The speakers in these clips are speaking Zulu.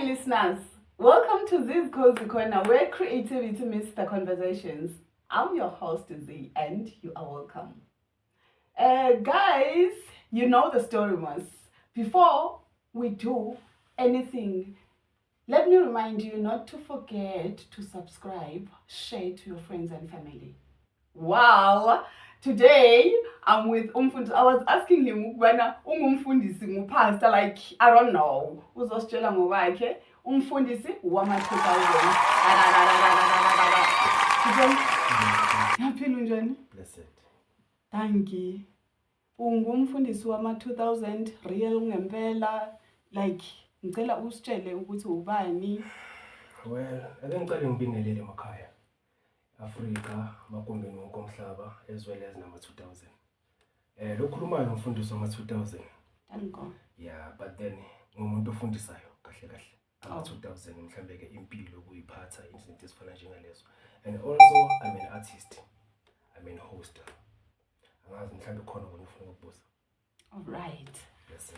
listeners, welcome to Z's Cozy Corner, where creativity meets the conversations. I'm your host Z, and you are welcome. Guys, you know the story was. Before we do anything, let me remind you not to forget to subscribe, share to your friends and family. Wow! Today I'm with Umfundisi. I was asking him when ungumfundisi pastor, like I don't know. Uzositshela ngokwakhe. Umfundisi wama 2000. Yaphila njani? Blessed. Thank you. Ungumfundisi wama 2000 real ngempela, like ngicela usitshele ukuthi ubani. Well, ake ngicela ngibingelele emakhaya. Africa, makumbeni wonke umhlaba as well as number 2000. Lokhulumayo umfundisi wama 2000. Thank God. Yeah, but then ngumuntu ofundisayo kahle. Ama 2000 mhlambe ke impilo kuyiphatha izinto ezifana njengalezo. And also I'm an artist. I'm an host. Angazi mhlambe khona ufuna ukubuza. All right. Yes.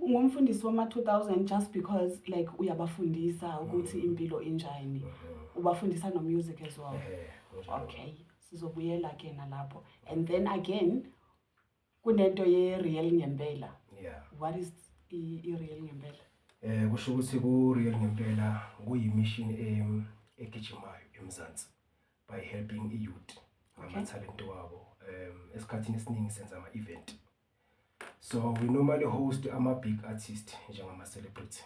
Ungumfundisi wama 2000 just because like uyabafundisa ukuthi impilo injani. Ubafundisa no music as well. Okay, sizobuyela ke nalapho. And then again kunento ye real ngempela. Yeah. What is I real ngempela? Kusho ukuthi ku real ngempela kuyimission egijimayo eMzansi by helping youth ama talent wabo. Esikhathini esiningi senza ama event. So we normally host ama big artists njengama celebrity.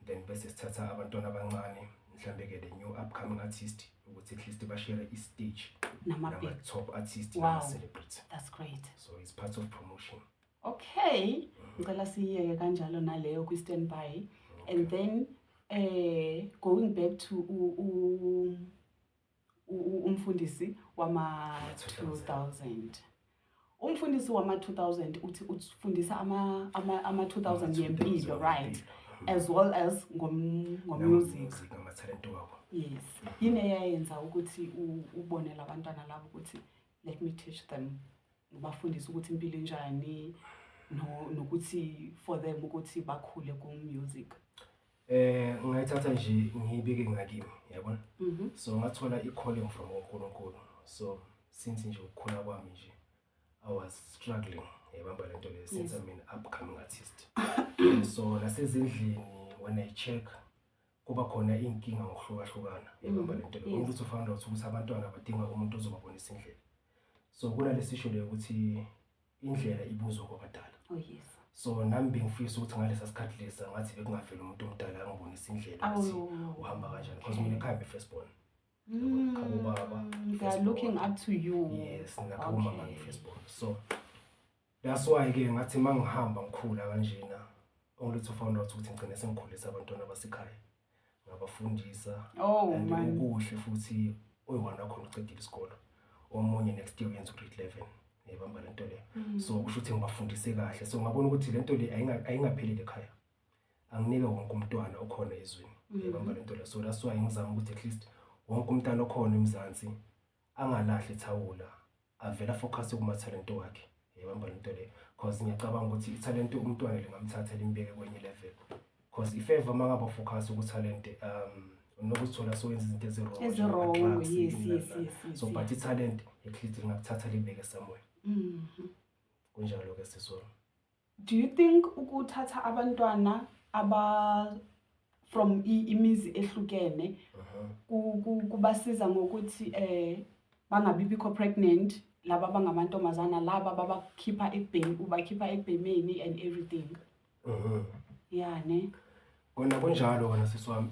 Then bese sithatha abantwana abancane mhlambe ke the new upcoming artist ukuthi at least ba share stage nama top artist wow. Celebrity. That's great. So it's part of promotion. Okay. Ngicela siyeke kanjalo naleyo ku standby. And then going back to umfundisi wama 2000. Umfundisi wama 2000 uthi ufundisa ama 2000 yempilo, right? As well as music ama talent wabo. Yes. Yini eyayenza ukuthi ubone labantwana labo ukuthi let me teach them, bafundisa ukuthi impilo enjani nokuthi for them ukuthi bakhule ku music. Ngayithatha nje ngiyibeke ngakimi, yabona? So ngathola i-calling from uNkulunkulu. So since nje ukukhula kwami nje I was struggling yabamba lento le since I'm an upcoming artist. So nasezindlini when I check kuba khona inkinga ngokuhlukahlukana yabamba lento le. Umuntu uzofound out ukuthi abantwana badinga umuntu ozobabonisa indlela. So kunalesisho le ukuthi indlela ibuzwa kwabadala. Oh yes. So nami bengifisa ukuthi ngalesa sikhathi lesa ngathi bekungavela umuntu omdala angibonisa indlela ukuthi uhamba kanjani because mina ekhaya first born. They are looking up to you. Yes, nakhuluma ngami first born. So that's why ke ngathi mangihamba ngikhula kanjena ongilethe found out ukuthi ngicine sengikhulisa abantwana basekhaya ngabafundisa and ukuhle futhi oyiwana khona ucedile isikole omunye next year uyenza grade 11 yebamba lento le. So kusho ukuthi ngibafundise kahle. So ngabona ukuthi lento le ayingaphelele ekhaya, anginike wonke umntwana okhona ezweni yebamba lento le. So that's why ngizama ukuthi at least wonke umntwana okhona eMzansi angalahli ithawula, avela focus kuma talent wakhe yebamba lento le. Because ngiyacabanga ukuthi italent umntwana lengamthatha limbeke kwenye level, because if ever mangaba focus ku talent nokuthola so wenza izinto ezirong. Yes. So but italent at least ngakuthatha libeke somewhere. Kunjalo ke sisona. Do you think ukuthatha abantwana aba from imizi ehlukene kubasiza ngokuthi bangabi bikho pregnant, laba bangamantombazana laba babakhipha ekubhemeni and everything? Yeah ne. Kona kunjalo kona siswami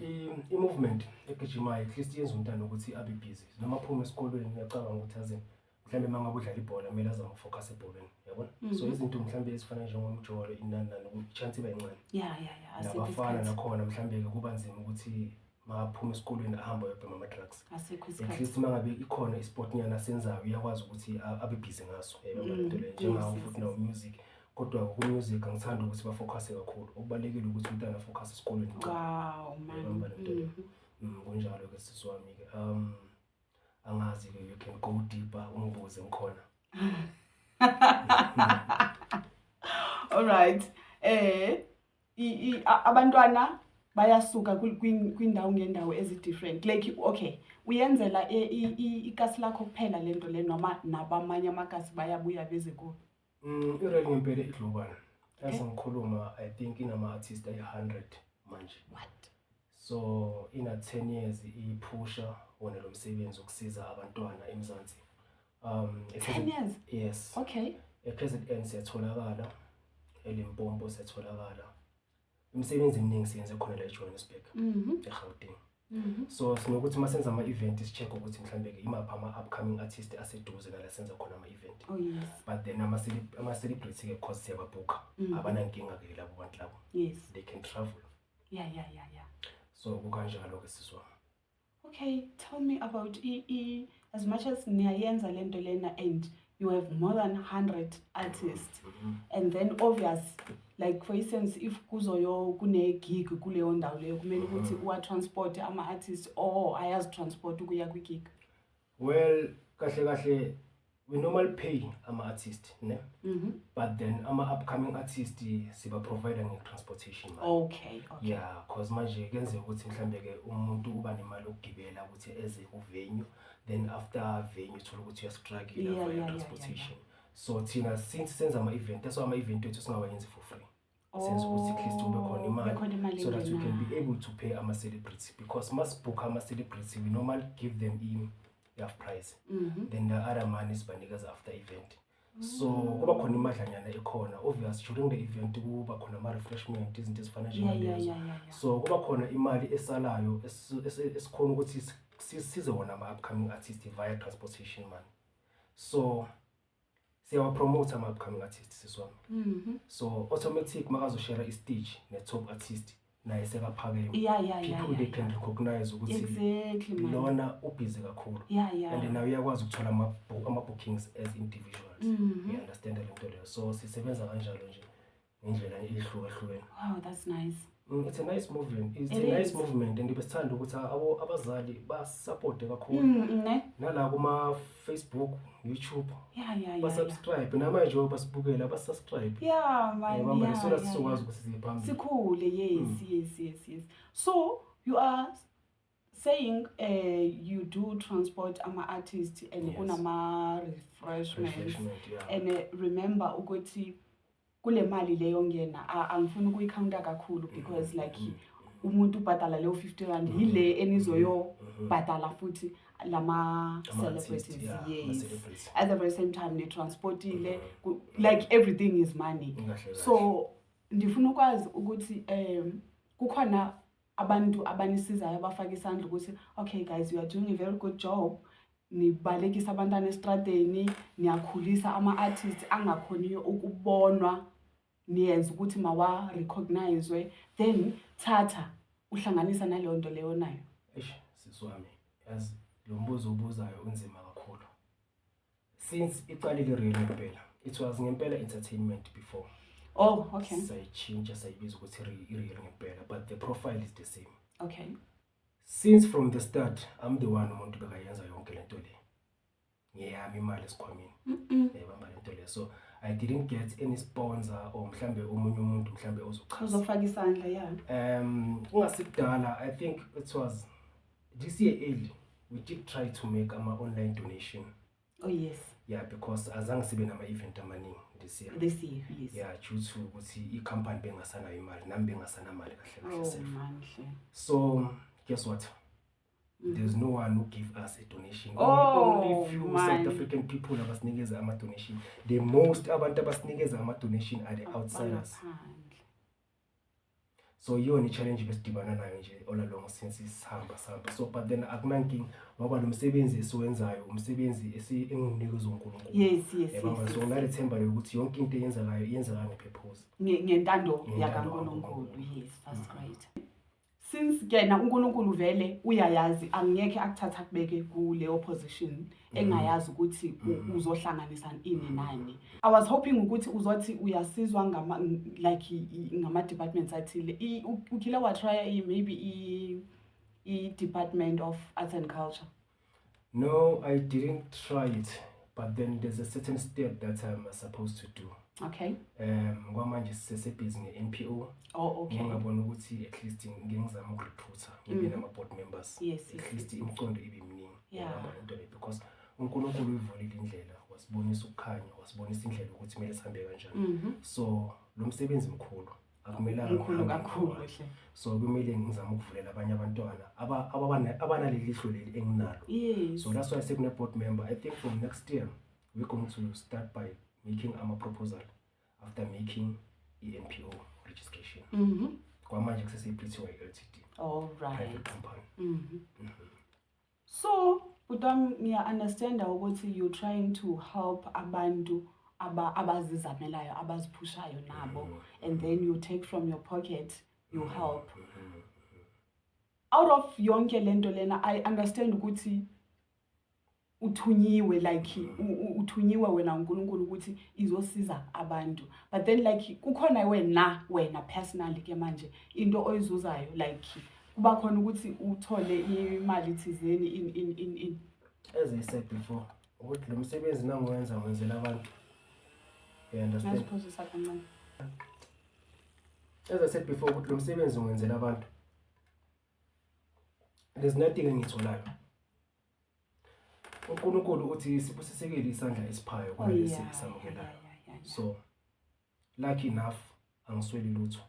i-movement egijimayo at least yenza umntana ukuthi abe busy. Noma phuma esikolweni ngiyacabanga ukuthi azini mhlambe mangaba udlala ibhola kumele azama ukufocus ebholeni, yabona? So izinto mhlambe ezifana njengomjolo inani nokuchance bayincane. Yeah. Nabafana nakhona mhlambe ke kuba nzima ukuthi maphuma esikolweni ahamba yobhema ama drugs. At least mangabe ikhona isport nyana senzayo uyakwazi ukuthi abe busy ngaso yabona lento le njengawo futhi no music. Kodwa ku music angithanda ukuthi bafocus kakhulu. Okubalekile ukuthi umntana focus esikolweni. Wow man. Kunjalo ke siswami ke angazi ke you can go deeper ungibuze ngikhona. All right. Abantwana bayasuka kwindawo ngendawo ezi-different like okay uyenzela ikasi lakho kuphela lento le noma nabamanye amakasi bayabuya beze kuwe? I-Real ngempela i-global. Ngikhuluma I think inama-artist ayi-100 manje. What? So ina 10 years iphusha wona lo msebenzi ukusiza abantwana eMzansi. 10 years? Yes. Okay. E-KZN siyatholakala, eLimpopo siyatholakala. Imisebenzi eminingi siyenze khona la eJohannesburg, eGauteng. So sinokuthi masenza ama-event si-check ukuthi mhlambe ke imaphi ama-upcoming artist aseduze nala senza khona ama-event. Oh yes. But then ama-celebrity ke because siyababhuka abanankinga ke labo bantu labo. Yes. They can travel. Yeah. So kukanjalo ke siswa. Okay, tell me about as much as niyayenza lento lena and you have more than 100 artists and then obvious like for instance if kuzoyo kune gig kuleyo ndawo leyo kumele ukuthi uwa transport ama artists or ayazi transport ukuya kwi gig? Well, kahle we normally pay ama artist ne but then ama upcoming artist siba provider nge transportation manje. Okay. Yeah, cause manje kenzeka ukuthi mhlambe ke umuntu uba nemali ukugibela ukuthi eze ku venue then after venue uthola ukuthi uyastruggle for transportation. So thina since senza ama event that's why ama event wethu singawayenzi for free. Senze ukuthi at least ube khona imali so that you can be able to pay ama celebrities because must book ama celebrities we normally give them half price. Then the other money is banikeza after event. So kuba khona imadlanyana ekhona obvious during the event kuba khona ama refreshment izinto ezifana njengalezo. So kuba khona imali esalayo esikhona ukuthi size wona ama upcoming artists via transportation money. So siyawa promote ama upcoming artists siswami. So automatic makazoshare i-stage ne-top artist naye sekaphakeme. People they can recognize ukuthi exactly lona ubhizi kakhulu. And now uyakwazi ukuthola ama bookings as individuals. You understand le nto leyo. So sisebenza kanjalo nje ngendlela ehlukahlukene. Wow, that's nice. It's a nice movement. It's a nice movement and besithanda ukuthi abazali basupport kakhulu. Nala kuma Facebook, YouTube. Basubscribe namanje basibukela basubscribe. Yeah man. So that's sizokwazi ukuthi siphambili. Sikhule. Yes. So you are saying you do transport ama artists and kunama refreshments and remember ukuthi kule mali leyo ngena angifuni ukuyicounta kakhulu because like umuntu ubhadala leyo 50 rand yile enizoyo bhadala futhi lama celebrities. Yes. At the very same time ne transportile like everything is money. So ndifuna ukwazi ukuthi kukhona abantu abanisizayo abafaka isandla ukuthi okay guys you are doing a very good job. Nibalekisa abantwana estradeni niyakhulisa ama artists angakhoniyo ukubonwa niyenza ukuthi mawa recognizewe then thatha uhlanganisa naleyo nto leyo nayo. Siswami as lo mbuzo ubuzayo unzima kakhulu since iqalile Real ngempela it was ngempela entertainment before. Oh okay. Sayichinja sayibiza ukuthi Real ngempela but the profile is the same. Okay. Since from the start I'm the one umuntu bekayenza yonke lento le ngiyami imali esikhwameni ebamba lento le so I didn't get any sponsor or mhlambe umunye umuntu mhlambe uzofaka isandla. Kungasikudala I think it was this year early we did try to make ama online donation. Oh yes. Yeah, because azange sibe nama event amaningi this year. Yes. Yeah, due to ukuthi i-company bengasana imali nami bengasana imali kahle self. So guess what? There's no one who give us a donation. Only few South African people abasinikeza ama donation. The most abantu abasinikeza ama donation are the outsiders. So yona i-challenge besidibana nayo nje all along since isihamba. So but then akunankinga ngoba lo msebenzi esiwenzayo umsebenzi enginikeza uNkulunkulu. Yes. So ngalethemba ukuthi yonke into eyenzakayo iyenzeka ngepurpose. Ngentando yakaNkulunkulu. Yes, that's great. Since kena uNkulunkulu vele uyayazi angeke akuthatha akubeke kuleyo position engayazi ukuthi uzohlanganisa ini nani. I was hoping ukuthi uzothi uyasizwa ngama departments athile. Ukila wa try maybe i department of arts and culture. No, I didn't try it but then there's a certain step that I'm supposed to do. Okay. Kwamanje sisebhizi nge-NPO. Oh, okay. Ngiyabona ukuthi at least ngingizama ukurecruiter ngibe nama-board members. Yes. At least imqondo ibe mningi. Yeah. Because uNkulunkulu uyivulile indlela, wasibonisa ukukhanya, wasibonisa indlela ukuthi kumele sihambe kanjani. So lo msebenzi mkhulu. Akumelanga mkhulu kakhulu. So kumele ngizama ukuvulela abanye abantwana abanaleli lihlo leli enginalo. Yes. So that's why I said board member. I think from next year we're going to start by making a proposal after making NPO registration. Kwamanje kusesebhithiwa Ltd. All right. Private company. So, ngiya understand ukuthi you're trying to help abantu abazizamelayo abaziphushayo nabo, and then you take from your pocket, you help. Out of yonke lento lena, I understand ukuthi uthunyiwe, like uthunyiwe wena uNkulunkulu ukuthi izosiza abantu, but then like kukhona wena personally ke manje into oyizuzayo, like kuba khona ukuthi uthole imali thizeni in as I said before, ukuthi lo msebenzi nangiwenza ngwenzela abantu. You understand? As I said before, ukuthi lo msebenzi ngwenzela abantu. There's nothing engitholayo. uNkulunkulu uthi sibusisekile isandla esiphayo kumele sisamukelayo. So lucky enough angisweli lutho.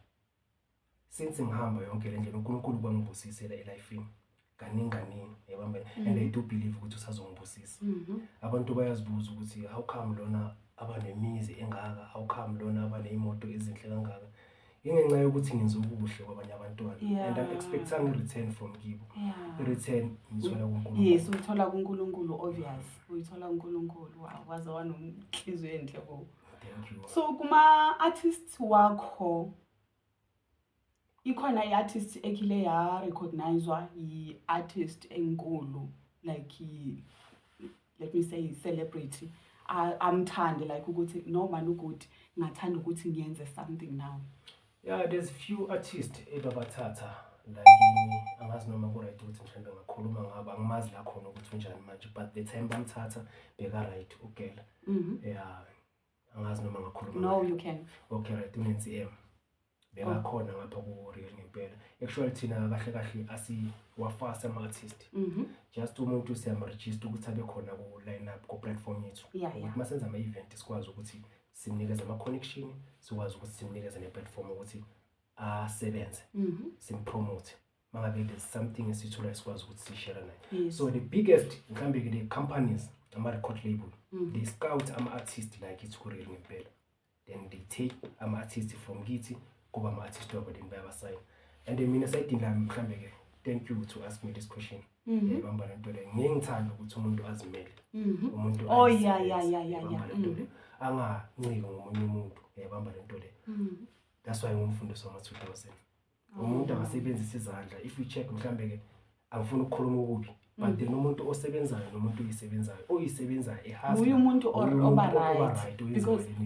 Since ngihamba yonke le ndlela uNkulunkulu kwangibusisela elifini kaningi yabamba, and I do believe ukuthi usazongibusisa. Abantu bayazibuza ukuthi how come lona abanemizi engaka, how come lona abaneimoto ezinhle kangaka. Ingenxa yokuthi ngenza okuhle kwabanye abantwana, and I'm expecting a return from kibo. I-return ngithola kuNkulunkulu. Yes, uthola kuNkulunkulu, obvious. Uyithola kuNkulunkulu. Wow, waze wanomhliziyo enhle bo. Thank you. So kuma artists wakho ikhona i-artist ekile ya recognizwa i-artist enkulu, like let me say celebrity. Amthande like ukuthi no man ugood ngathanda ukuthi ngiyenze something now. Yeah, there's few artists ebabathatha like angazi noma ku right ukuthi mhlambe ngakhuluma ngaba angimazi la khona ukuthi unjani manje, but the time bamthatha beka right ugela. Yeah, angazi noma ngakhuluma. No, you can. Okay, right, uNCM beka khona ngapha ku real ngempela. Actually thina kahle asiwafasa ama artist. Just umuntu siyamregister ukuthi abe khona ku line up ku platform yethu. Ukuthi masenza ama event sikwazi ukuthi simnikeze ama connection, sikwazi ukuthi simnikeze ne platform ukuthi asebenze, simpromote. Mangabe there's something esithola esikwazi ukuthi sishare naye. So the biggest mhlambe ke the companies ama record label, they scout ama artists like it's Korean ngempela. Then they take ama artists from kithi kuba ama artists wabo then bayabasign. And then mina sayidinga la mhlambe ke, thank you to ask me this question. Bamba lento le ngiyengithanda ukuthi umuntu azimele. Umuntu oh yeah. Anganciki ngomunye umuntu bamba lento le. That's why ngumfundisi wama 2000. Umuntu angasebenzisa izandla. If you check mhlambe ke angifuni ukukhuluma ukuthi but then umuntu osebenzayo nomuntu oyisebenzayo ehasa uyu umuntu right,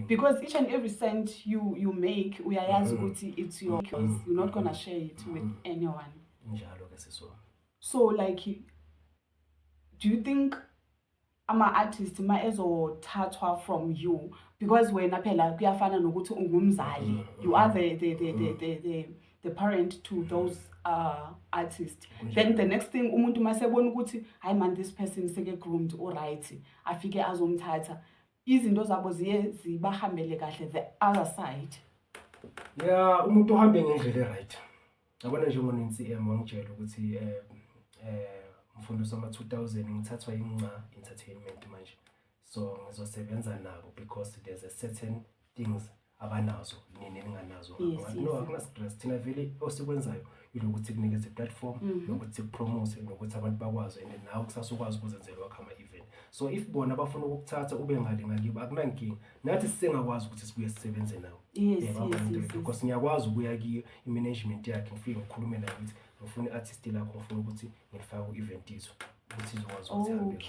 because each and every cent you make uyayazi ukuthi it's yours. You're not gonna share it with anyone. Njalo ke siso. So like do you think ama artists ma ezothathwa from you because wena phela kuyafana nokuthi ungumzali, you are the parent to those artists, then the next thing umuntu masebona ukuthi hayi man this person seke groomed all right afike azomthatha izinto zabo zibahambele kahle the other side? Yeah, umuntu uhambe ngendlela right. Yabona nje ngone NCM wangitshela ukuthi mfundisi wama 2000 ngithathwa inqa entertainment manje, so ngizosebenza nabo because there's a certain things abanazo nini ninganazo. No akuna stress thina vele osikwenzayo yilokuthi kunikeze platform nokuthi promote nokuthi abantu bakwazi and nawe kusasukwazi ukuzenzela wakho ama event. So if bona bafuna ukuthatha ube ngalinga kibo akunankinga, nathi sisengakwazi ukuthi sibuye sisebenze nawo. Because ngiyakwazi ukuya kiyo i-management yakhe ngifike ngikhulume nayo ukuthi ngifuna i-artist lakho ngifuna ukuthi ngifake ku-event izo ukuthi izokwazi ukuthi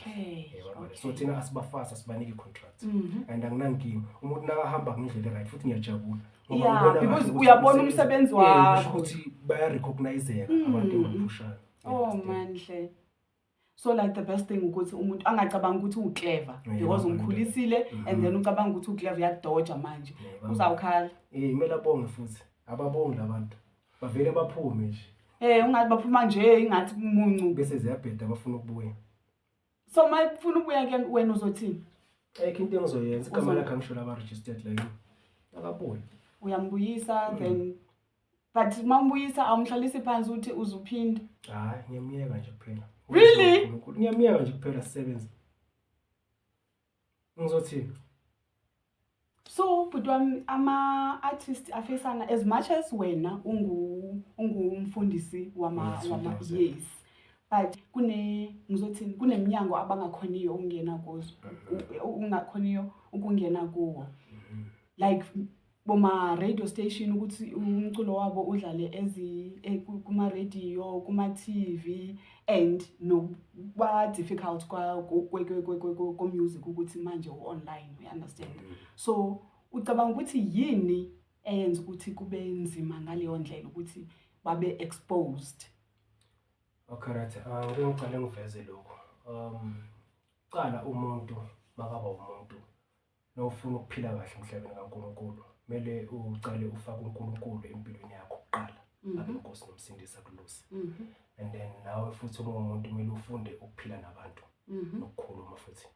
ihambe. So thina asibafasa sibanike i-contract and anginankinga umuntu nakahamba ngendlela right futhi ngiyajabula. Yeah, because uyabona umsebenzi wakho ukuthi baya-recognizeka abantu emaphushana. Oh manhle. So like the best thing ukuthi umuntu angacabanga ukuthi uclever because umkhulisile and then ucabanga ukuthi uclever yadoja manje uzawukhala. Imela bonge futhi ababongi labantu bavele baphume nje. Ungathi baphuma nje ingathi umuncu bese ziyabheda abafuna ukubuya. So mayifuna ukubuya ke wena uzothini? Ayikho into engizoyenza igama lakhe angisho aba registered la yini. Akabuye. Uyambuyisa then but mambuyisa awumhlalisi phansi uthi uzuphinda. Hayi ngiyamiyeka nje kuphela. Really? Ngiyamiyeka nje kuphela sisebenza. Ngizothini? So but ama artist afesana as much as wena ungumfundisi wama yes but ngizothini kuneminyango abangakhoniyo ukungena kuzo ungakhoniyo ukungena kuwo like boma radio station ukuthi umculo wabo udlale kuma radio kuma TV and no ba difficult kwa music ukuthi manje online you understand so ucabanga ukuthi yini eyenza ukuthi kube nzima ngaleyo ndlela ukuthi babe exposed. Okay right ngicela ngiveze lokho qala umuntu makaba umuntu nofuna ukuphila kahle emhlabeni kaNkulunkulu mele uqale ufake uNkulunkulu empilweni yakho kuqala abenkosi nomsindisi akulosi and then nawe futhi umuntu mele ufunde ukuphila nabantu nokukhuluma futhi.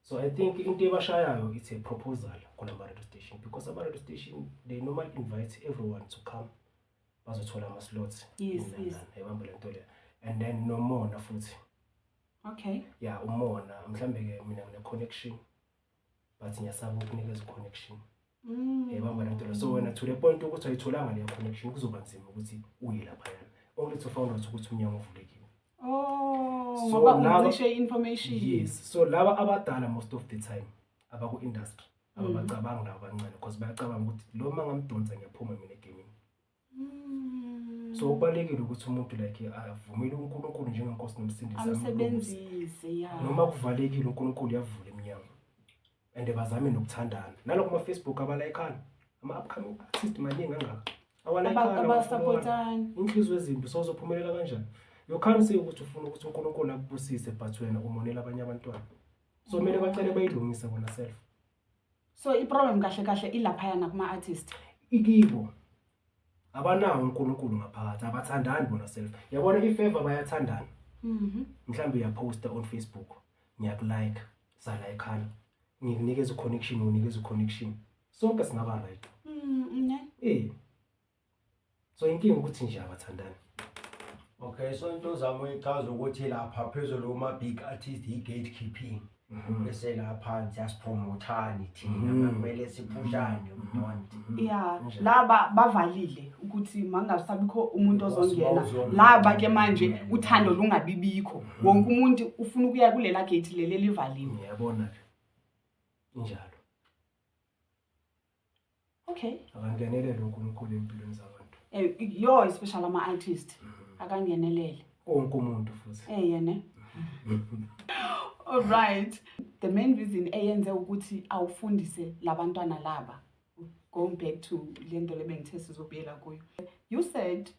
So I think into ebashayayo it's a proposal kula radio station because ama radio station they normally invite everyone to come bazothola ama slots ebamba lento le and then no more na futhi. Okay. Yeah umona mhlambe ke mina ngine connection but ngiyasaba ukunikeza connection. Ebamba lento le so wena to the point ukuthi ayitholanga le connection kuzoba nzima ukuthi uye lapha yana only to find out ukuthi umnyango uvulekile. So ngoba uzishe information. Yes so laba abadala most of the time abaku industry ababacabanga laba abancane because bayacabanga ukuthi lo mangamdonsa ngiyaphuma mina egaming. So ubalekile ukuthi umuntu like avumele uNkulunkulu njengenkosi nomsindisi amsebenzise noma kuvalekile uNkulunkulu yavula eminyango and bazame nokuthandana nalokho ma Facebook abalayikana ama upcoming artists maningi ngaka awalayikana abasupportana inhliziyo ezimbi so uzophumelela kanjani. You can't say ukuthi ufuna ukuthi uNkulunkulu akubusise but wena umonela abanye abantwana so kumele bacele bayilungise bona self. So I problem kahle ilapha yana kuma artist ikibo abanawo uNkulunkulu ngaphakathi abathandani bona self yabona ifavor bayathandana mhlambe uyaposta on Facebook ngiyakulike salayikana ngikunikeza uconnection unikeza uconnection sonke singaba right so inkingi ukuthi nje abathandani. Okay so into zami uyichaza ukuthi lapha phezulu uma big artist I gatekeeping bese lapha siyasipromothani thina kumele siphushane umntwana. Yeah laba bavalile ukuthi mangasabikho umuntu ozongena laba ke manje uthando lungabibikho wonke umuntu ufuna ukuya kulela gate leli livaliwe. Uyabona ke injalo. Okay akangenelele uNkulunkulu empilweni zabantu yo especially ama artist akangenelele wonke umuntu futhi yena. All right the main reason eyenze ukuthi awufundise labantwana laba going back to lento lebengithe sizobuyela kuyo you said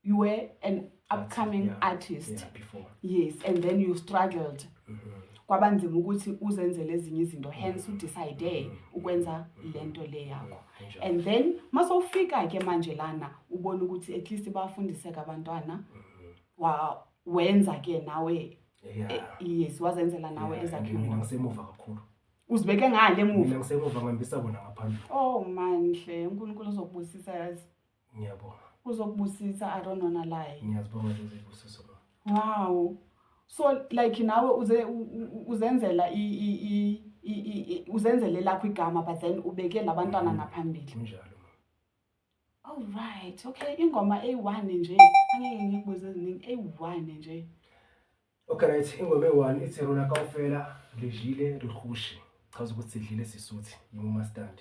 you were an upcoming artist before. Yes and then you struggled kwabanzima ukuthi uzenzele ezinye izinto hence u decide ukwenza lento le yakho and then masofika ke manje lana ubona ukuthi at least bayafundiseka abantwana wenza ke nawe yes wazenzela nawe ezakhiwe. Mina ngisemuva kakhulu uzibeke ngale emuva. Mina ngisemuva ngihambisa bona ngaphambili. Oh manhle uNkulunkulu uzokubusisa yazi. Ngiyabonga. Uzokubusisa aronona laye. Ngiyazibonga lezi busiso. Wow so like nawe uzenzela uzenzele lakho igama but then ubeke labantwana ngaphambili. Kunjalo. All right okay ingoma A1 nje angeke ngikubuze eziningi A1 nje. Okay right ingoma E1 ithi rona kawufela lijile rihushi chaza ukuthi sidlile sisuthi yima stand.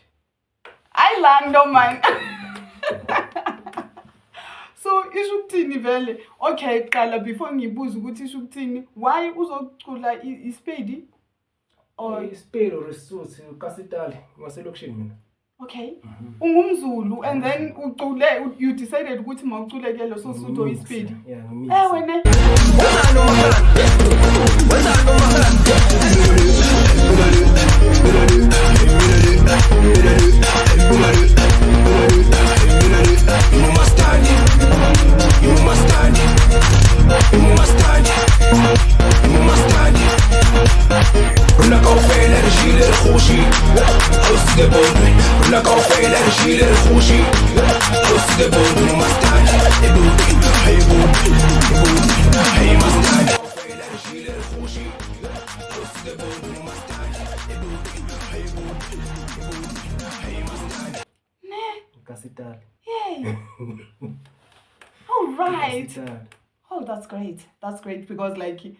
I lando man. So isho ukuthini vele okay qala before ngibuza ukuthi isho ukuthini why uzocula ispade or ispade or isuthi kasitali ngaselokishini mina. Okay ungumZulu and then ucule you decided ukuthi mawuculekele so sutho ispade. Yeah ngimi. Wena Kasitali. Yay. All right. Kasitali. Oh, that's great. That's great because like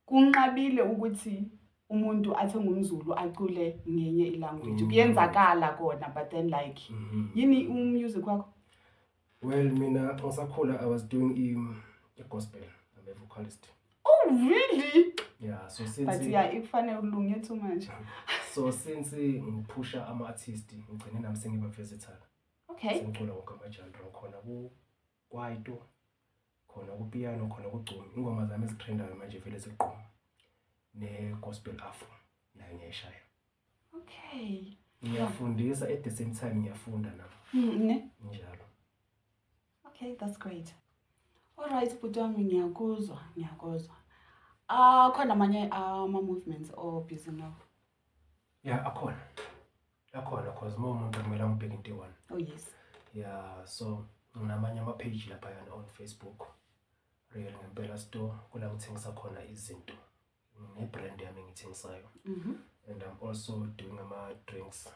kunqabile ukuthi umuntu athi ngumZulu acule ngenye ilanguage. Kuyenzakala kona but then like yini music wakho? Well, mina ngisakhula I was doing a gospel. I'm a vocalist. Oh, really? Yeah, so since But yeah, ikufanele ulunge too much. So since ngiphusha ama-artist ngigcine nami sengiba versatile. Okay. Sengicula wonke ama-genre khona kwaito, khona ku-piano, khona kuculo. Ingoma zami ezitrendayo manje vele seqhuma ne-gospel afro nayo ngiyayishaya. Okay. Ngiyafundisa at the same time ngiyafunda nami. Njalo. Okay, that's great. All right, Butwami, ngiyakuzwa. Khona amanye ama-movements busy now? Yeah, akhona cause uma umuntu kumele angibheke into eyi-one. Oh yes. Yeah, so nginamanye ama-page laphayana on Facebook. Real Ngempela Store, kula ngithengisa khona izinto. Ne-brand yami engithengisayo. And I'm also doing ama-drinks.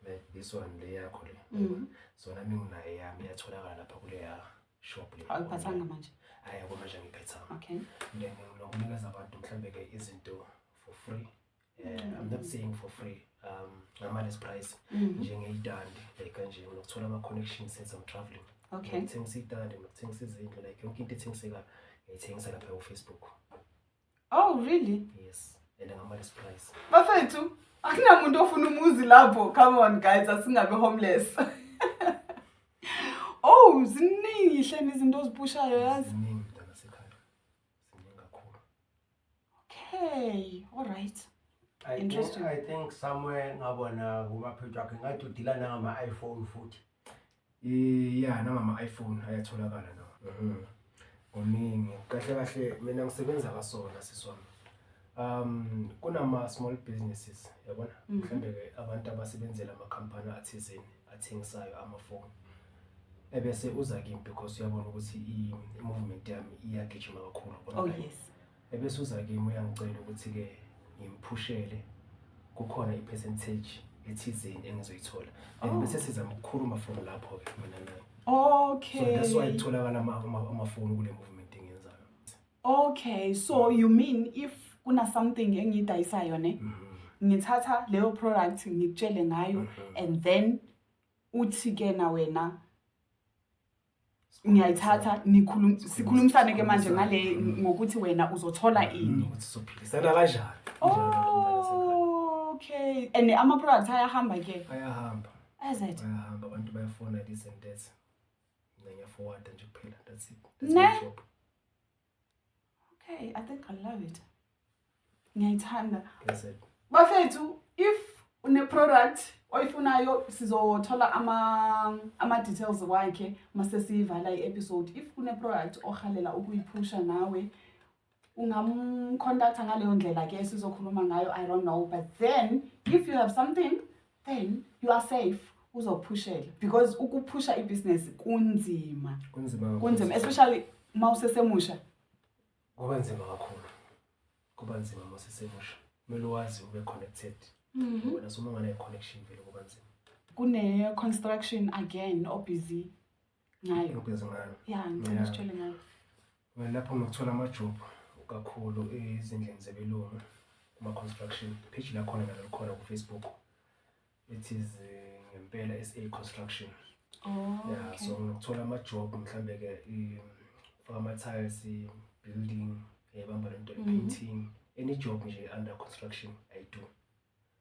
Like this one le yakho le. So nami nginayo yami iyatholakala lapha kuleya shop le. Awuphathanga manje? Hayi manje ngiphethanga. Okay. Then nginokunikeza abantu mhlambe ke izinto for free. I'm not saying for free. Ngama-less price. Njengeyidandi like kanje unokuthola ama-connections since I'm traveling. Okay. Ngithengisa idandi, ngithengisa izindlu like yonke into ethengiseka ngiyithengisa lapha ku Facebook. Oh, really? Yes. And ngama-less price. Bafethu, akunamuntu ofuna umuzi lapho. Come on guys, asingabe homeless. Oh, ziningi hleni izinto ozipushayo yazi. Ziningi mntana sekhaya. Ziningi kakhulu. Okay, all right. Interesting. I think somewhere ngabona kuma-page wakhe ngathi udila nangama-iPhone futhi. Yeah, nangama-iPhone ayatholakala nawo. Oningi. Kahle mina ngisebenza kasona siswami. Kunama-small businesses, yabona? Mhlambe ke abantu abasebenzela amakhampani athizeni athengisayo amafoni. Ebese uza kimi because uyabona ukuthi i-movement yami iyagijima kakhulu. Oh yes. Ebese uza kimi uyangicela ukuthi ke ngimpushele kukhona i-percentage ethizeni engizoyithola. And bese sizama ukukhuluma from lapho ke mina naye. Okay. So that's why itholakala amafoni kule movement engiyenzayo. Okay, so you mean if kuna something engiyidayisayo ne? Ngithatha leyo product ngitshele ngayo and then uthi ke na wena ngiyayithatha sikhulumisane ke manje ngale ngokuthi wena uzothola ini. Ukuthi sophilisana kanjani? Okay. And ama products ayahamba ke? Ayahamba. Is it? Ayahamba abantu bayafona this and that. Ngiya forward nje kuphela. That's it. Ne? That's my job. Okay, I think I love it. Ngiyayithanda. That's it. Bafethu, if une product oyifunayo sizothola ama details wakhe mase siyivala i-episode. If une product ohalela ukuyiphusha nawe ungamcontacta ngaleyo ndlela ke sizokhuluma ngayo. I don't know, but then if you have something then you are safe uzophushela because ukuphusha i-business kunzima especially mawusesemusha. Kuba nzima kakhulu. Kuba nzima mawusesemusha. Kumele wazi ube connected. Wena soma ngane connection vele kuba nzima. Kune construction again obusy ngayo. Ubhizi ngayo. Yeah, ngicela ngayo. Well, lapho ngikuthola ama-job kakhulu ezindlini zebelungu kuma-construction. Page la khona nalo khona ku-Facebook. It is Ngempela SA Construction. Oh, yeah, okay. So ngikuthola ama-job mhlambe ke ama-tiles, building, bamba lento painting, any job nje under construction I do.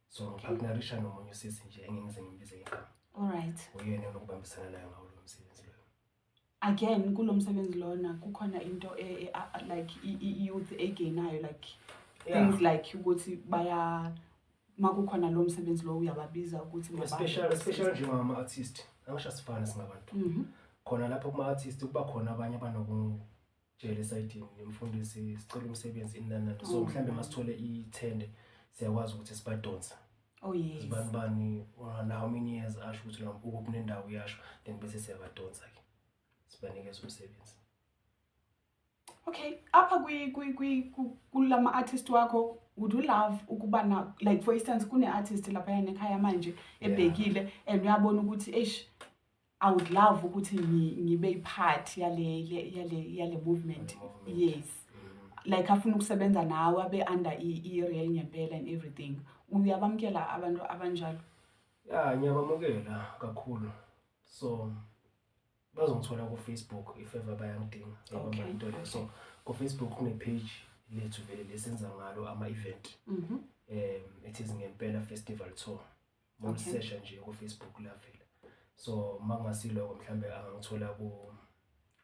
So ngipartnerisha nomunye usisi nje engingize ngimbize igama. All right. Uyena onokubambisana naye ngawo lo msebenzi lo. again kulo msebenzi lona kukhona into like youth egainayo like things like ukuthi baya makukhona lo msebenzi lo uyababiza ukuthi especially njengama artist angisho sifana singabantu khona lapho kuma artist kuba khona abanye abanokujela esayidini nemfundisi sicela umsebenzi inana so mhlambe masithole i-10 siyakwazi ukuthi sibadonsa. Oh yes. Sibani how many years asho ukuthi la ukuphi nendawo yasho then bese siyabadonsa ke sibanikeza umsebenzi. Okay, apha kulama artist wakho would you love ukuba na like for instance kune artist lapha yana ekhaya manje ebhekile and uyabona ukuthi I would love ukuthi ngibe part yale movement. Yes. Like afuna ukusebenza nawe abe under i-real ngempela and everything. Uyabamkela abantu abanjalo? Yeah, ngiyabamukela kakhulu. So bazongithola ku Facebook if ever bayangidinga yabamba into le. So ku Facebook kune page lethu vele lesenza ngalo ama event. It is ngempela festival tour. Mo search nje ku Facebook la vele. So mangasiloko mhlambe angangithola ku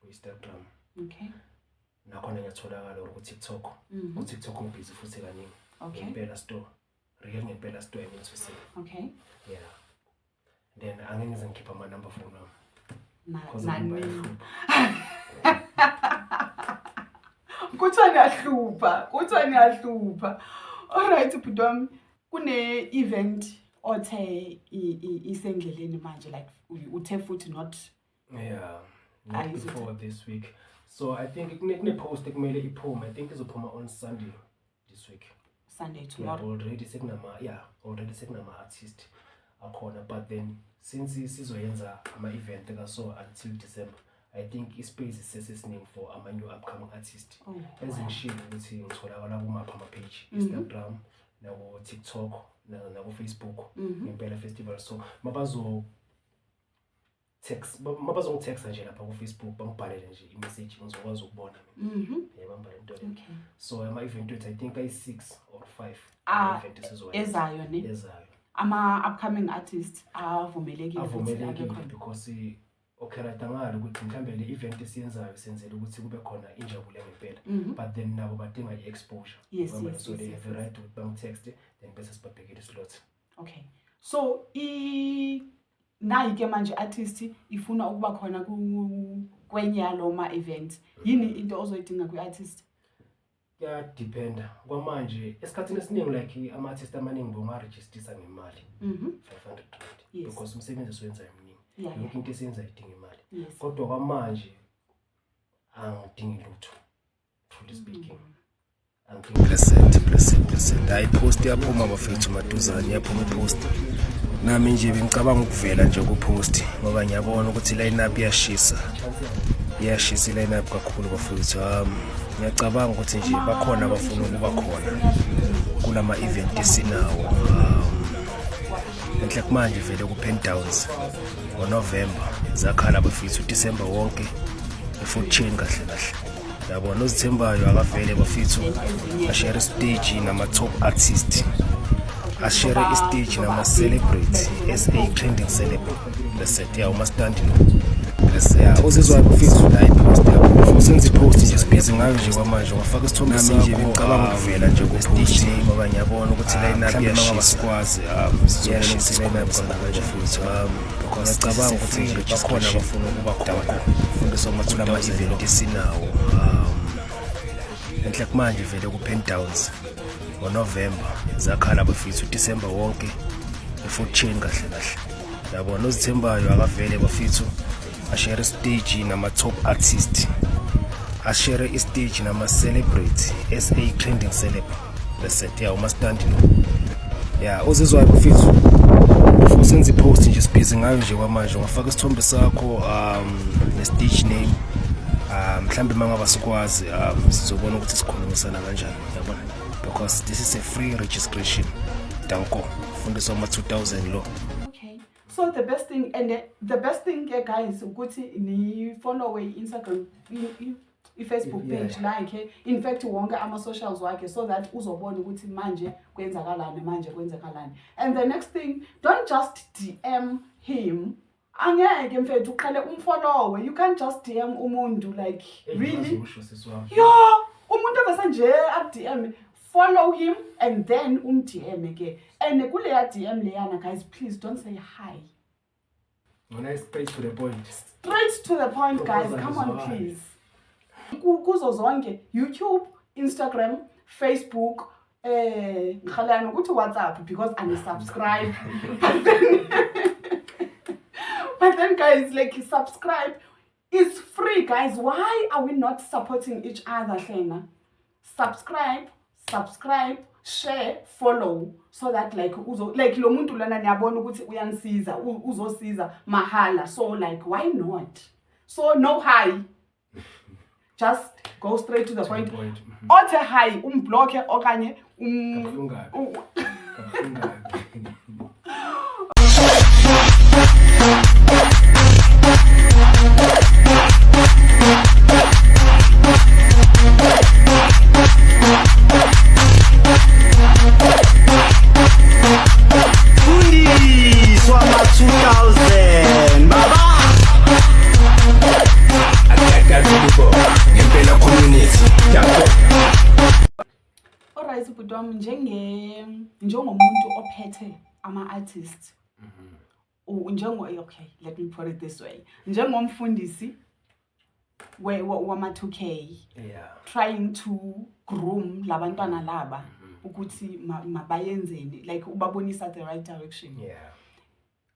Instagram. Okay. Nakhona ngiyatholakala ku TikTok. Ku TikTok ngibhizi futhi kaningi. Okay. Ngempela store. Real ngempela store engithusi. Okay. Yeah. Then angeke ngikhipha ama number phone wami. Nani. Kuthiwa niyahlupa. All right Bhutwami, kune event othe isendleleni manje like uthe futhi not before this week. So I think kune post ekumele iphume. I think izophuma on Sunday this week. Sunday tomorrow. Already sekunama artist akhona, but then since sizoyenza ama event so until December, I think ispace sesisining for ama new upcoming artist. Ezingishilo ukuthi ngitholakala kuma page Instagram na ku TikTok na ku Facebook ngempela festival. So mabazo text nje lapha ku Facebook bangibhalele nje i-message ngizokwazi ukubona mina. Yabamba lento le. So ama event I think ay6 or 5 event ezayo ne. Ezayo. Ama upcoming artists avumelekile because okay right ngalo ukuthi mhlambe le event esiyenzayo senzele ukuthi kube khona injabulo ngempela, but then nabo badinga i-exposure. So they have the right to bang text then bese sibabhekile slot. Okay, so nayi ke manje artist ifuna ukuba khona kwenye yaloma event, yini into ozoyidinga kwi-artist? Yeah, depend. Kwamanje esikhathini esiningi like ama artist amaningi bongaregister ngemali 500 because umsebenzi owenzayo mningi. Yonke into esiyenza idinga imali. Kodwa kwamanje angidingi lutho. Truly speaking. Blessed. I post yaphuma bafethu maduzane yaphuma ipost. Nami nje bengicabanga ukuvela nje ku post ngoba ngiyabona ukuthi line up iyashisa line up kakhulu bafethu. Ngiyacabanga ukuthi nje bakhona abafuna ukuba khona kulama event esinawo. Enhle manje vele ku Pentowns ngoNovember zakhala bafethu December wonke i-food chain kahle. Yabona ozithembayo akavele bafethu ashare stage nama top artist. Ashare istage nama celebrity SA trending celebrity. Blessed ya umastandi lo. Blessed uzizwa bafethu la ipost yabo. Usenza ipost nje sibhizi ngayo nje kwamanje ngafaka isithombe sakho ngicabanga ukuvela nje ku stage ngoba ngiyabona ukuthi line up yashisa. Sizoshisa line up kanje futhi. Ngiyacabanga ukuthi bakhona abafuna ukuba khona. Fundisa kulama event esinawo. Enhle manje vele ku Pentowns ngoNovember zakhala bafethu December wonke i-food chain kahle. Yabona ozithembayo akavele bafethu ashare stage nama top artist. Ashare istage nama celebrity SA trending celebrity. Blessed ya umastandi lo. Yeah, uzizwa bafethu usenza ipost nje sibhizi ngayo nje kwamanje ngafaka isithombe sakho ne stage name. Mhlambe mangaba sikwazi sizobona ukuthi sikhulumisana kanjani yabona, because this is a free registration. Danko fundiswa ama 2000 lo. Okay, so the best thing guys ukuthi ni follow Instagram i-Facebook page like in fact wonke ama socials wakhe so that uzobona ukuthi manje kwenzakalani. And the next thing, don't just DM him angeke mfethu uqale umfollowe. You can't just DM umuntu like really. Yeah, Umuntu bese nje DM, follow him and then DM ke. And kule ya DM leyana guys, please don't say hi. Straight to the point. Straight to the point guys, come on please. Kuzo zonke YouTube, Instagram, Facebook, ngikhalana ukuthi WhatsApp because unsubscribe. But then guys, like subscribe is free guys. Why are we not supporting each other hlena? Subscribe, share, follow so that like like lo muntu lana niyabona ukuthi uyangisiza, uzosiza mahala. So like why not? So no hi. Just go straight to the point. Othe hi umblock okanye njengomuntu ophethe ama-artists okay, let me put it this way, njengomfundisi wama-2K, trying to groom labantwana laba ukuthi mabayenzeni, like ubabonisa the right direction.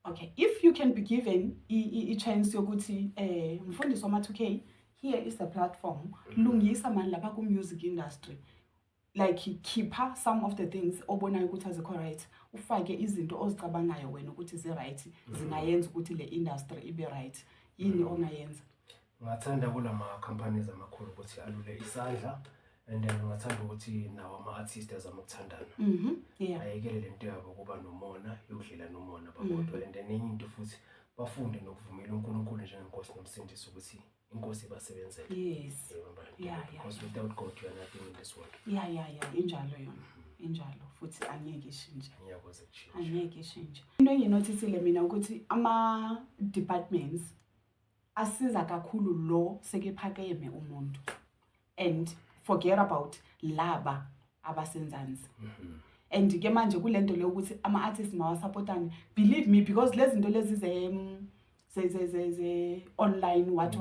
Okay, if you can be given a chance yokuthi mfundisi wama-2K, here is the platform, lungisa man lapha ku-music industry, like keeper some of the things obonayo ukuthi azikho right, ufake izinto ozicabangayo wena ukuthi zi-right, zingayenza ukuthi le industry ibe right. Yini ongayenza? Ngathanda kulama companies amakhulu ukuthi alule isandla, and then ngathanda ukuthi nawo ama-artists azama ukuthandana. Ayekele lento yabo kuba nomona, yodlela nomona babodwa, and then enye into futhi bafunde nokuvumela uNkulunkulu njengenkosi nomsindisi ukuthi inkosi basebenzele. Yes. Because without God you are nothing in this world. Injalo yona. Injalo futhi angeke ishintshe. Angeke ishintshe. Into enginotisile mina ukuthi ama departments asiza kakhulu lo sekephakeme umuntu, and forget about laba abasenzansi. And ke manje kulento le ukuthi ama artists mawasupportane, believe me, because lezi zinto lezi ze online what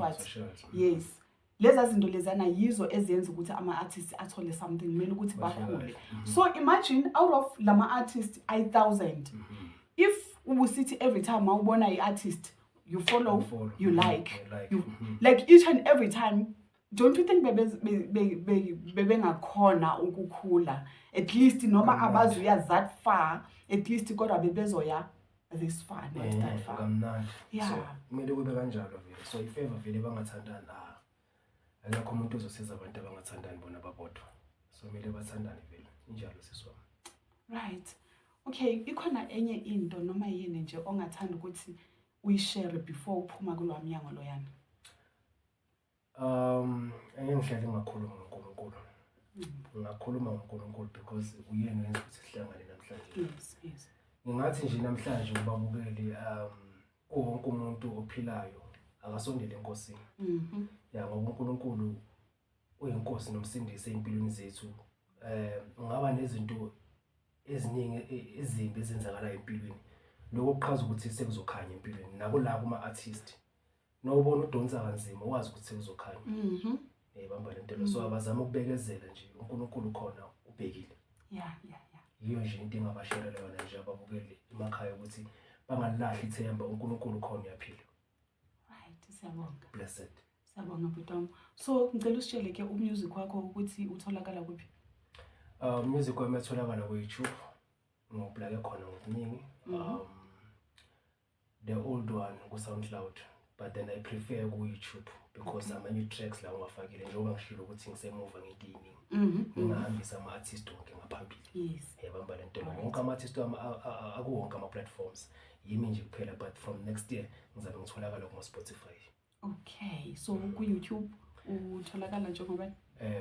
yes, lezi zinto lezana yizo ezenza ukuthi ama artists athole something, kumele ukuthi bakhule. So imagine out of lama artists 1000, if usithi every time awubona i-artist you follow, you like, like each and every time, don't you think bebengakhona ukukhula, at least noma abazuya that far, at least kodwa bebezoya this far, not that far. So kumele kube kanjalo vele. So if ever vele bangathandani, akekho umuntu ozosiza abantu abangathandani bona babodwa. So kumele bathandane vele. Injalo siswa. Right. Okay, ikhona enye into noma yini nje ongathanda ukuthi uyishare before uphuma kulo mnyango loyana? Engihlale ngakhuluma ngoNkulunkulu. Ngakhuluma ngoNkulunkulu because uyena wenza ukuthi sihlangane namhlanje. Yes. Ngingathi nje namhlanje ubabukeli wonke umuntu ophilayo akasondele enkosini. Ngoba uNkulunkulu uyinkosi nomsindisi empilweni zethu. Ungaba nezinto eziningi ezimbi ezenzakala empilweni. Lokho kuchaza ukuthi sekuzokhanya empilweni nabo la kuma artist. Nobona udonsa kanzima wazi ukuthi sekuzokhanya. Bamba lento lo, so abazama ukubekezela nje, uNkulunkulu khona ubhekile. Yiyo nje into engabasherela yona nje ababukeli emakhaya ukuthi bangalahli ithemba, uNkulunkulu khona uyaphila. Right, siyabonga. Blessed. Siyabonga Bhutam. So ngicela usitshele ke umusic wakho ukuthi utholakala kuphi? Music wami utholakala ku YouTube. Ngoblake khona ngokuningi. The old one ku SoundCloud, but then I prefer ku YouTube because ama new tracks la ngwafakile njengoba ngishilo ukuthi ngisemuva ngenkini. Ngihambisa ama artists wonke ngaphambili. Yes. Yabamba lento lo. Wonke ama artists akuwonke ama platforms. Yimi nje kuphela, but from next year ngizabe ngitholakala ku Spotify. Okay, so ku YouTube utholakala njengoba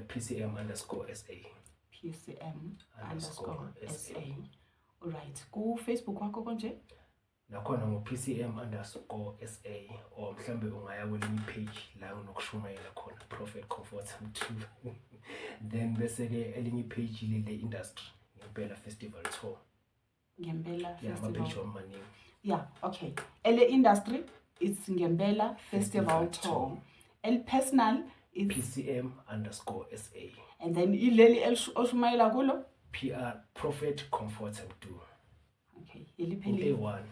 PCM_SA. PCM_SA. Alright. Ku Facebook wakho konje? nakhona ngo-PCM_SA or mhlambe ungaya kwelinye page la nginokushumayela khona Prophet Comforter 2 then bese ke elinye page le industry ngempela festival tour Ngempela festival festival amaningi yeah okay ele industry it's Ngempela festival tour el personal is PCM_SA and then ileli oshumayela kulo PR Prophet Comforter 2 okay elipheli A1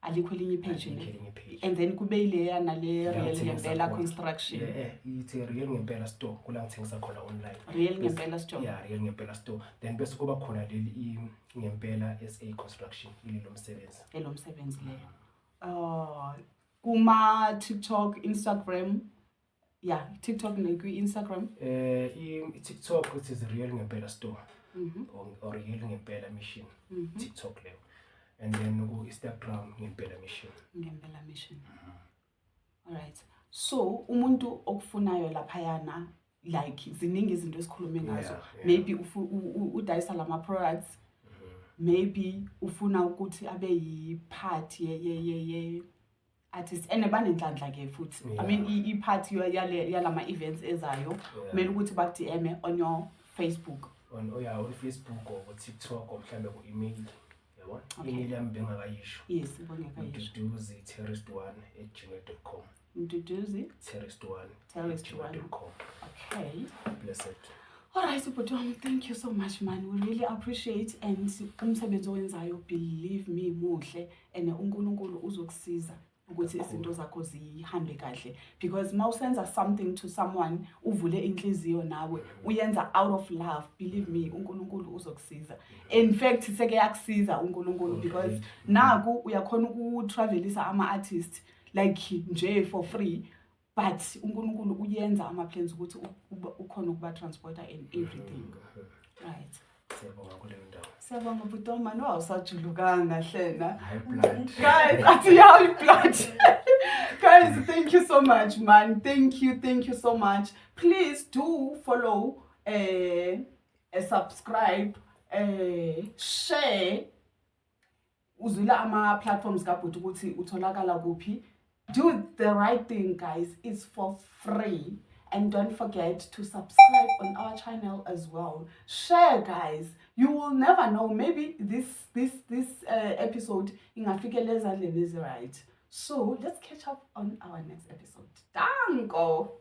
alikho elinye page Alikho ne elinye page. and then kube ile na le La real ngithengisa Ngempela khona. construction ithi Real Ngempela store kula ngithengisa khona online real Ngempela store yeah Real Ngempela store then bese kuba khona leli Ngempela SA construction ililo msebenzi elomsebenzi leyo kuma TikTok Instagram yeah TikTok nekwi Instagram TikTok it is Real Ngempela store mhm or Real Ngempela mission mhm TikTok leyo and then ku Instagram Ngempela mission Ngempela mission alright so umuntu okufunayo lapha yana like ziningi izinto esikhulume ngazo Yeah. maybe udayisa lama products maybe ufuna ukuthi abe yi-part ye artist and banenhlanhla ke futhi I mean i-part yalama events ezayo kumele ukuthi ba-DM on your Facebook on Facebook or TikTok or mhlambe ku email yabona Okay. email yami bengakayisho yes ibongeka yisho mduduzi@terrorist1@gmail.com Mduduzi terrorist1@gmail.com okay blessed. alright ubhuti wami thank you so much man we really appreciate and umsebenzi owenzayo believe me muhle and uNkulunkulu uzokusiza ukuthi izinto zakho zihambe kahle because mawusenza something to someone uvule inhliziyo nawe uyenza out of love believe me uNkulunkulu uzokusiza in fact seke yakusiza uNkulunkulu because naku uyakhona ukutravelisa ama artists like nje for free but uNkulunkulu uyenza ama plans ukuthi ukhona ukuba transporter and everything right Siyabonga kuleyo ndawo. siyabonga butoma no awusajulukanga hlena High blood. guys athi high blood guys thank you so much man thank you so much please do follow subscribe share uzwila ama platforms kabhuti ukuthi utholakala kuphi do the right thing guys it's for free and don't forget to subscribe on our channel as well share guys you will never know maybe this episode ingafikeleza lezi right so let's catch up on our next episode danko